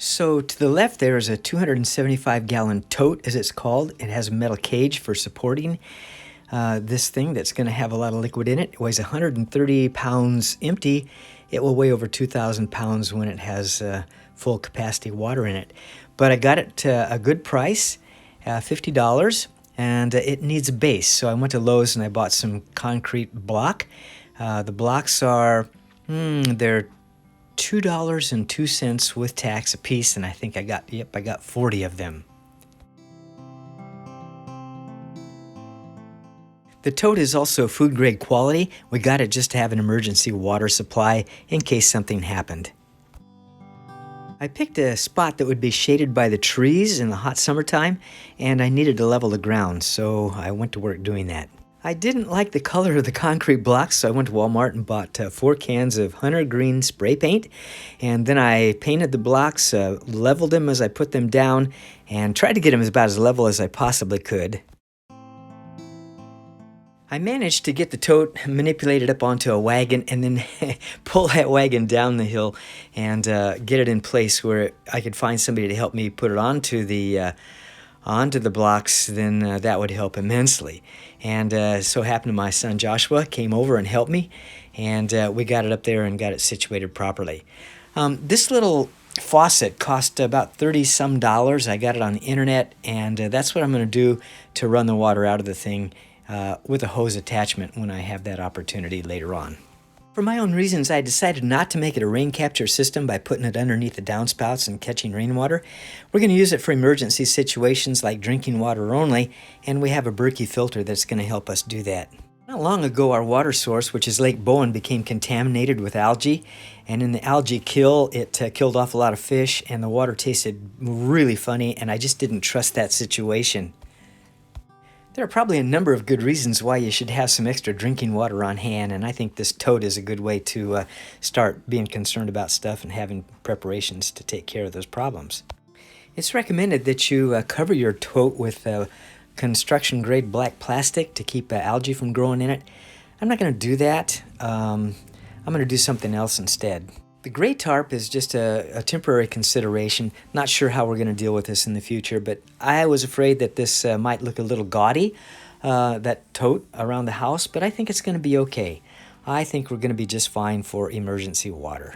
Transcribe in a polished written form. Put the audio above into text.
So to the left there is a 275-gallon tote, as it's called. It has a metal cage for supporting this thing that's going to have a lot of liquid in it. It weighs 130 pounds empty. It will weigh over 2,000 pounds when it has full capacity water in it. But I got it a good price, $50, and it needs a base. So I went to Lowe's and I bought some concrete block. The blocks are, they're $2.02 with tax a piece, and I think I got 40 of them. The tote is also food grade quality. We got it just to have an emergency water supply in case something happened. I picked a spot that would be shaded by the trees in the hot summertime, and I needed to level the ground, so I went to work doing that. I didn't like the color of the concrete blocks, so I went to Walmart and bought 4 cans of hunter green spray paint, and then I painted the blocks, leveled them as I put them down, and tried to get them about as level as I possibly could. I managed to get the tote manipulated up onto a wagon and then pull that wagon down the hill and get it in place where I could find somebody to help me put it onto the blocks. Then that would help immensely. And so happened my son Joshua came over and helped me, and we got it up there and got it situated properly. This little faucet cost about $30-some. I got it on the internet, and that's what I'm going to do to run the water out of the thing with a hose attachment when I have that opportunity later on. For my own reasons, I decided not to make it a rain capture system by putting it underneath the downspouts and catching rainwater. We're going to use it for emergency situations like drinking water only, and we have a Berkey filter that's going to help us do that. Not long ago, our water source, which is Lake Bowen, became contaminated with algae, and in the algae kill, it killed off a lot of fish, and the water tasted really funny, and I just didn't trust that situation. There are probably a number of good reasons why you should have some extra drinking water on hand, and I think this tote is a good way to start being concerned about stuff and having preparations to take care of those problems. It's recommended that you cover your tote with construction-grade black plastic to keep algae from growing in it. I'm not going to do that. I'm going to do something else instead. The gray tarp is just a temporary consideration. Not sure how we're going to deal with this in the future, but I was afraid that this might look a little gaudy, that tote around the house, but I think it's going to be okay. I think we're going to be just fine for emergency water.